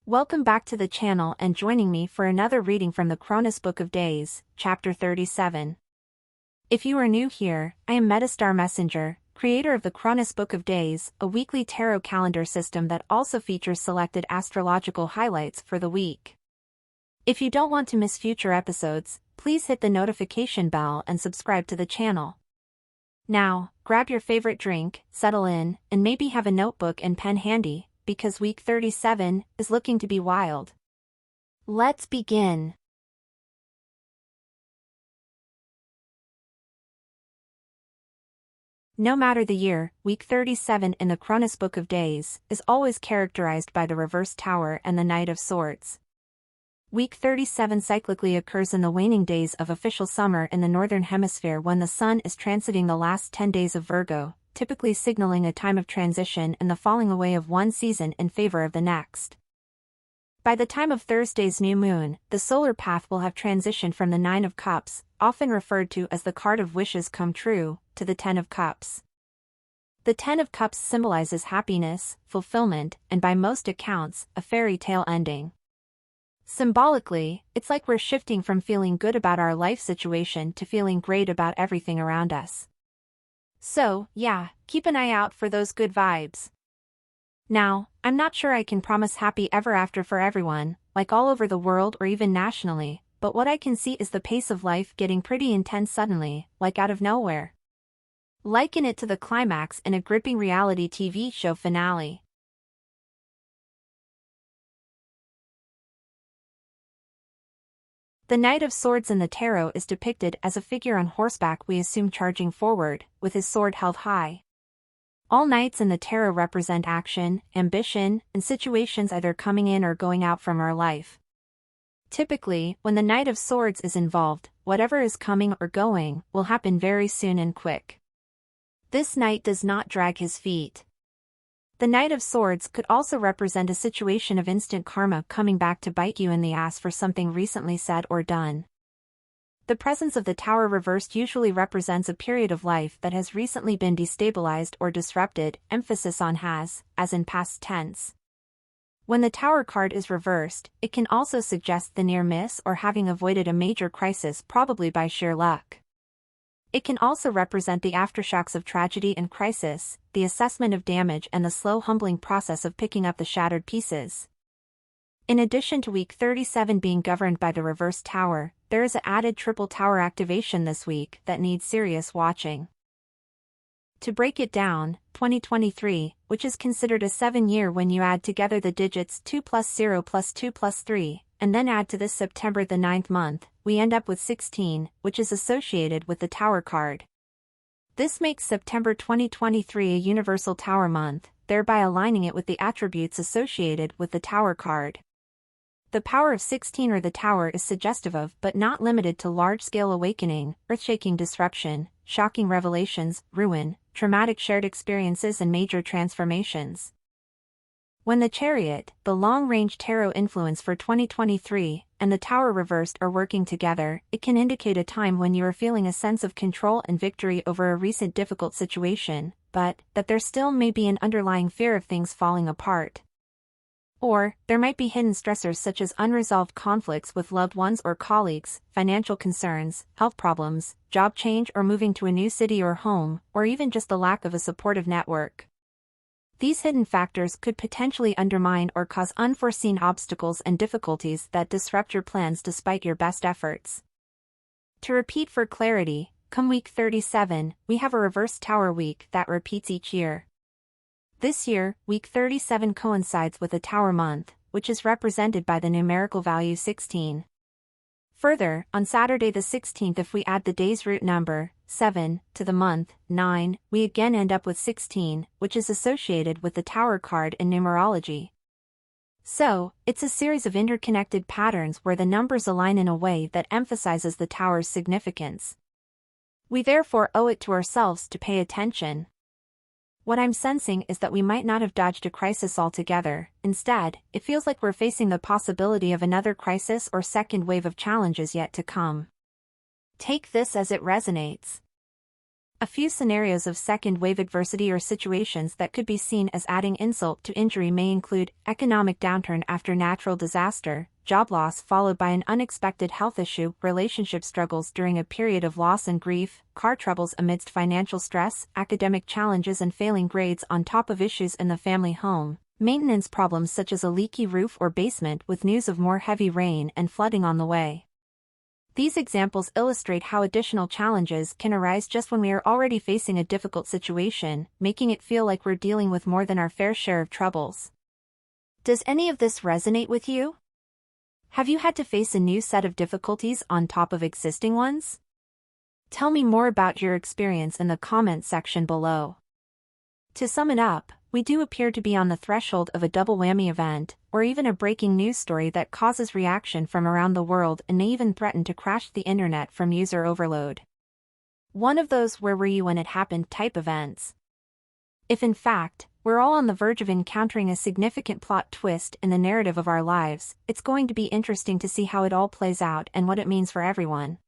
Welcome back to the channel and joining me for another reading from the Chronus Book of Days, Chapter 37. If you are new here, I am MetaStar Messenger, creator of the Chronus Book of Days, a weekly tarot calendar system that also features selected astrological highlights for the week. If you don't want to miss future episodes, please hit the notification bell and subscribe to the channel. Now, grab your favorite drink, settle in, and maybe have a notebook and pen handy, because week 37 is looking to be wild. Let's begin. No matter the year, week 37 in the Chronus Book of Days is always characterized by the reversed Tower and the Knight of Swords. Week 37 cyclically occurs in the waning days of official summer in the Northern Hemisphere when the Sun is transiting the last 10 days of Virgo, typically signaling a time of transition and the falling away of one season in favor of the next. By the time of Thursday's new moon, the solar path will have transitioned from the Nine of Cups, often referred to as the card of wishes come true, to the Ten of Cups. The Ten of Cups symbolizes happiness, fulfillment, and by most accounts, a fairy tale ending. Symbolically, it's like we're shifting from feeling good about our life situation to feeling great about everything around us. So, yeah, keep an eye out for those good vibes. Now, I'm not sure I can promise happy ever after for everyone, like all over the world or even nationally, but what I can see is the pace of life getting pretty intense suddenly, like out of nowhere. Liken it to the climax in a gripping reality TV show finale. The Knight of Swords in the tarot is depicted as a figure on horseback, we assume charging forward, with his sword held high. All knights in the tarot represent action, ambition, and situations either coming in or going out from our life. Typically, when the Knight of Swords is involved, whatever is coming or going will happen very soon and quick. This knight does not drag his feet. The Knight of Swords could also represent a situation of instant karma coming back to bite you in the ass for something recently said or done. The presence of the Tower reversed usually represents a period of life that has recently been destabilized or disrupted, emphasis on has, as in past tense. When the Tower card is reversed, it can also suggest the near miss or having avoided a major crisis, probably by sheer luck. It can also represent the aftershocks of tragedy and crisis, the assessment of damage and the slow humbling process of picking up the shattered pieces. In addition to week 37 being governed by the reversed Tower, there is an added triple Tower activation this week that needs serious watching. To break it down, 2023, which is considered a 7-year when you add together the digits 2 plus 0 plus 2 plus 3, and then add to this September the 9th month, we end up with 16, which is associated with the Tower card. This makes September 2023 a universal Tower month, thereby aligning it with the attributes associated with the Tower card. The power of 16 or the Tower is suggestive of but not limited to large-scale awakening, earth-shaking disruption, shocking revelations, ruin, traumatic shared experiences and major transformations. When the Chariot, the long-range tarot influence for 2023, and the Tower reversed are working together, it can indicate a time when you are feeling a sense of control and victory over a recent difficult situation, but that there still may be an underlying fear of things falling apart. Or, there might be hidden stressors such as unresolved conflicts with loved ones or colleagues, financial concerns, health problems, job change or moving to a new city or home, or even just the lack of a supportive network. These hidden factors could potentially undermine or cause unforeseen obstacles and difficulties that disrupt your plans despite your best efforts. To repeat for clarity, come week 37, we have a reverse Tower week that repeats each year. This year, week 37 coincides with a Tower month, which is represented by the numerical value 16. Further, on Saturday the 16th, if we add the day's root number, 7, to the month, 9, we again end up with 16, which is associated with the Tower card in numerology. So, it's a series of interconnected patterns where the numbers align in a way that emphasizes the Tower's significance. We therefore owe it to ourselves to pay attention. What I'm sensing is that we might not have dodged a crisis altogether. Instead, it feels like we're facing the possibility of another crisis or second wave of challenges yet to come. Take this as it resonates. A few scenarios of second-wave adversity or situations that could be seen as adding insult to injury may include economic downturn after natural disaster, job loss followed by an unexpected health issue, relationship struggles during a period of loss and grief, car troubles amidst financial stress, academic challenges and failing grades on top of issues in the family home, maintenance problems such as a leaky roof or basement with news of more heavy rain and flooding on the way. These examples illustrate how additional challenges can arise just when we are already facing a difficult situation, making it feel like we're dealing with more than our fair share of troubles. Does any of this resonate with you? Have you had to face a new set of difficulties on top of existing ones? Tell me more about your experience in the comment section below. To sum it up, we do appear to be on the threshold of a double whammy event, or even a breaking news story that causes reaction from around the world and may even threaten to crash the internet from user overload. One of those "where were you when it happened" type events. If in fact, we're all on the verge of encountering a significant plot twist in the narrative of our lives, it's going to be interesting to see how it all plays out and what it means for everyone.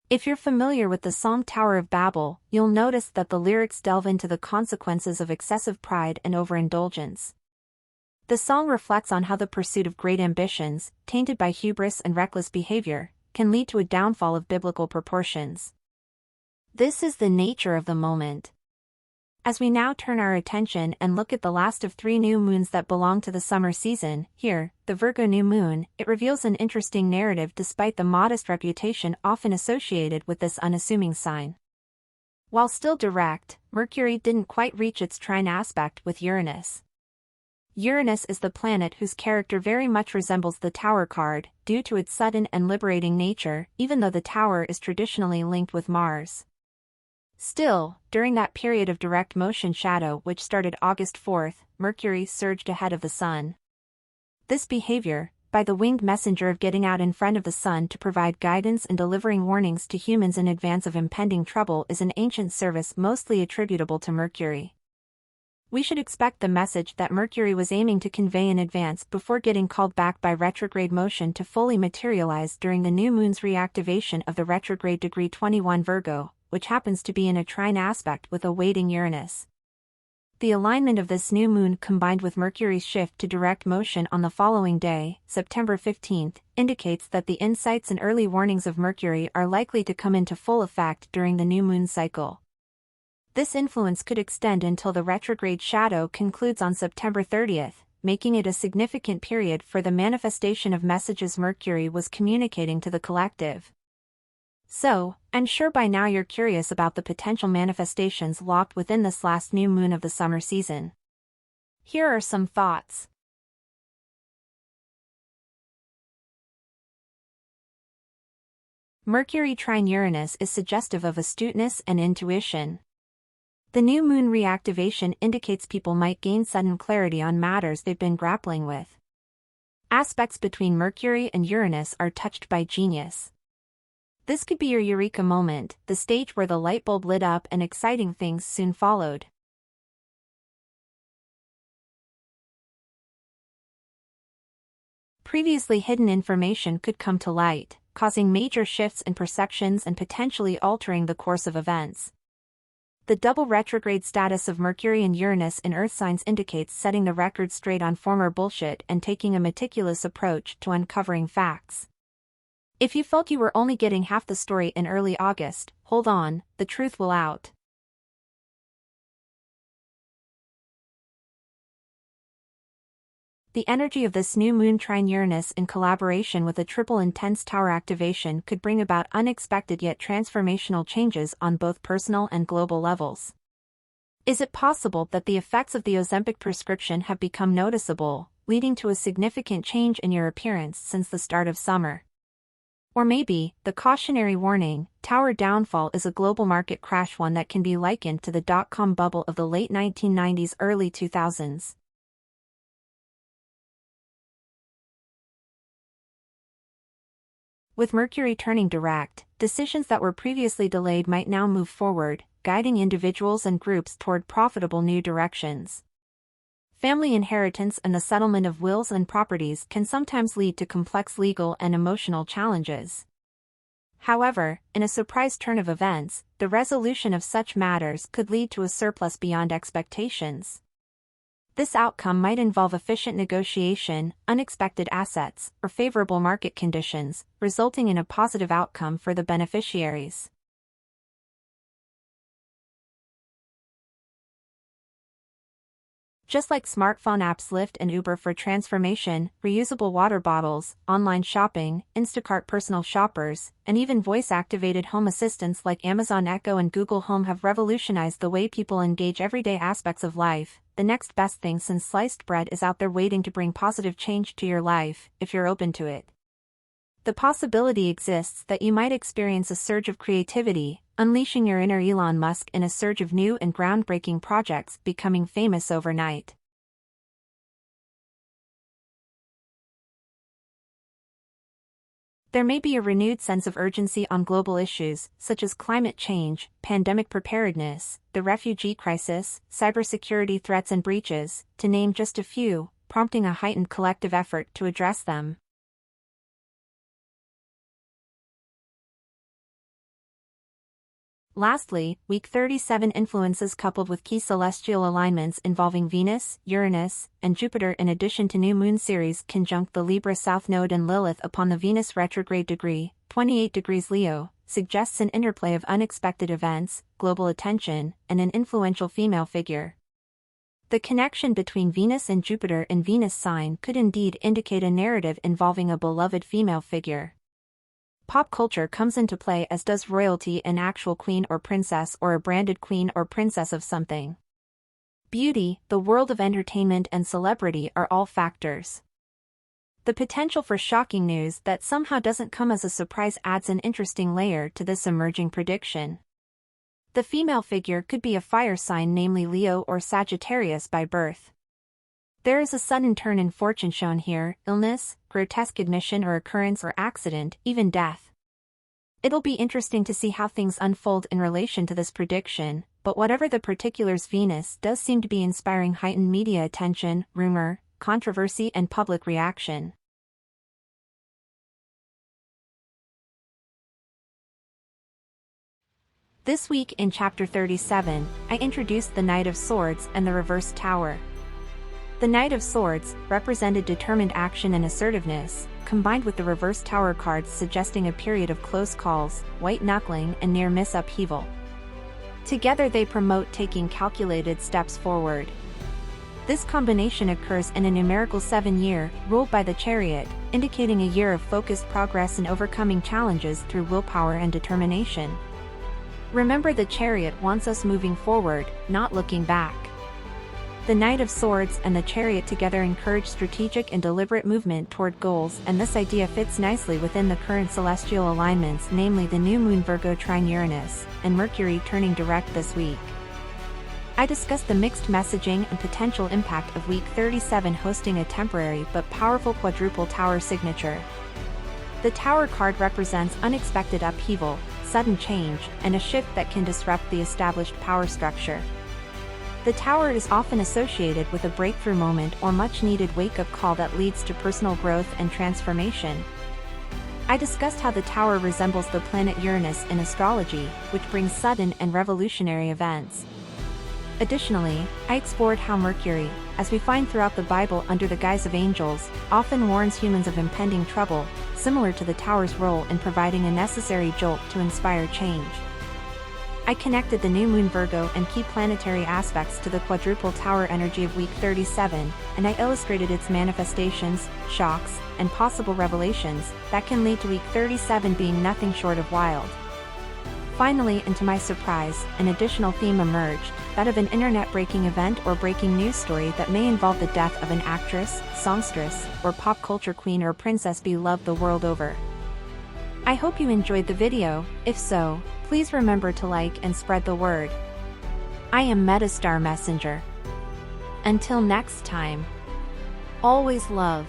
If you're familiar with the song Tower of Babel, you'll notice that the lyrics delve into the consequences of excessive pride and overindulgence. The song reflects on how the pursuit of great ambitions, tainted by hubris and reckless behavior, can lead to a downfall of biblical proportions. This is the nature of the moment. As we now turn our attention and look at the last of 3 new moons that belong to the summer season, here, the Virgo new moon, it reveals an interesting narrative despite the modest reputation often associated with this unassuming sign. While still direct, Mercury didn't quite reach its trine aspect with Uranus. Uranus is the planet whose character very much resembles the Tower card, due to its sudden and liberating nature, even though the Tower is traditionally linked with Mars. Still, during that period of direct motion shadow which started August 4th, Mercury surged ahead of the Sun. This behavior, by the winged messenger of getting out in front of the Sun to provide guidance and delivering warnings to humans in advance of impending trouble, is an ancient service mostly attributable to Mercury. We should expect the message that Mercury was aiming to convey in advance before getting called back by retrograde motion to fully materialize during the new moon's reactivation of the retrograde degree 21 Virgo, which happens to be in a trine aspect with a waiting Uranus. The alignment of this new moon combined with Mercury's shift to direct motion on the following day, September 15th, indicates that the insights and early warnings of Mercury are likely to come into full effect during the new moon cycle. This influence could extend until the retrograde shadow concludes on September 30th, making it a significant period for the manifestation of messages Mercury was communicating to the collective. So, I'm sure by now you're curious about the potential manifestations locked within this last new moon of the summer season. Here are some thoughts. Mercury trine Uranus is suggestive of astuteness and intuition. The new moon reactivation indicates people might gain sudden clarity on matters they've been grappling with. Aspects between Mercury and Uranus are touched by genius. This could be your eureka moment, the stage where the light bulb lit up and exciting things soon followed. Previously hidden information could come to light, causing major shifts in perceptions and potentially altering the course of events. The double retrograde status of Mercury and Uranus in Earth signs indicates setting the record straight on former bullshit and taking a meticulous approach to uncovering facts. If you felt you were only getting half the story in early August, hold on, the truth will out. The energy of this new moon trine Uranus in collaboration with a triple intense Tower activation could bring about unexpected yet transformational changes on both personal and global levels. Is it possible that the effects of the Ozempic prescription have become noticeable, leading to a significant change in your appearance since the start of summer? Or maybe, the cautionary warning, Tower downfall is a global market crash, one that can be likened to the dot-com bubble of the late 1990s, early 2000s. With Mercury turning direct, decisions that were previously delayed might now move forward, guiding individuals and groups toward profitable new directions. Family inheritance and the settlement of wills and properties can sometimes lead to complex legal and emotional challenges. However, in a surprise turn of events, the resolution of such matters could lead to a surplus beyond expectations. This outcome might involve efficient negotiation, unexpected assets, or favorable market conditions, resulting in a positive outcome for the beneficiaries. Just like smartphone apps Lyft and Uber for transformation, reusable water bottles, online shopping, Instacart personal shoppers, and even voice-activated home assistants like Amazon Echo and Google Home have revolutionized the way people engage everyday aspects of life, the next best thing since sliced bread is out there waiting to bring positive change to your life, if you're open to it. The possibility exists that you might experience a surge of creativity, unleashing your inner Elon Musk in a surge of new and groundbreaking projects becoming famous overnight. There may be a renewed sense of urgency on global issues, such as climate change, pandemic preparedness, the refugee crisis, cybersecurity threats and breaches, to name just a few, prompting a heightened collective effort to address them. Lastly, week 37 influences coupled with key celestial alignments involving Venus, Uranus, and Jupiter in addition to new moon series conjunct the Libra South Node and Lilith upon the Venus retrograde degree, 28 degrees Leo, suggests an interplay of unexpected events, global attention, and an influential female figure. The connection between Venus and Jupiter in Venus sign could indeed indicate a narrative involving a beloved female figure. Pop culture comes into play as does royalty, an actual queen or princess or a branded queen or princess of something. Beauty, the world of entertainment and celebrity are all factors. The potential for shocking news that somehow doesn't come as a surprise adds an interesting layer to this emerging prediction. The female figure could be a fire sign, namely Leo or Sagittarius by birth. There is a sudden turn in fortune shown here, illness, grotesque admission or occurrence or accident, even death. It'll be interesting to see how things unfold in relation to this prediction, but whatever the particulars, Venus does seem to be inspiring heightened media attention, rumor, controversy and public reaction. This week in Chapter 37, I introduced the Knight of Swords and the Reverse Tower. The Knight of Swords represented determined action and assertiveness, combined with the Reverse Tower cards suggesting a period of close calls, white-knuckling and near-miss upheaval. Together they promote taking calculated steps forward. This combination occurs in a numerical 7-year, ruled by the Chariot, indicating a year of focused progress in overcoming challenges through willpower and determination. Remember, the Chariot wants us moving forward, not looking back. The Knight of Swords and the Chariot together encourage strategic and deliberate movement toward goals, and this idea fits nicely within the current celestial alignments, namely the new moon Virgo trine Uranus, and Mercury turning direct this week. I discussed the mixed messaging and potential impact of week 37 hosting a temporary but powerful quadruple tower signature. The Tower card represents unexpected upheaval, sudden change, and a shift that can disrupt the established power structure. The Tower is often associated with a breakthrough moment or much-needed wake-up call that leads to personal growth and transformation. I discussed how the Tower resembles the planet Uranus in astrology, which brings sudden and revolutionary events. Additionally, I explored how Mercury, as we find throughout the Bible under the guise of angels, often warns humans of impending trouble, similar to the Tower's role in providing a necessary jolt to inspire change. I connected the new moon Virgo and key planetary aspects to the quadruple tower energy of week 37, and I illustrated its manifestations, shocks, and possible revelations that can lead to week 37 being nothing short of wild. Finally, and to my surprise, an additional theme emerged, that of an internet-breaking event or breaking news story that may involve the death of an actress, songstress, or pop culture queen or princess beloved the world over. I hope you enjoyed the video. If so, please remember to like and spread the word. I am MetaStar Messenger. Until next time, always love.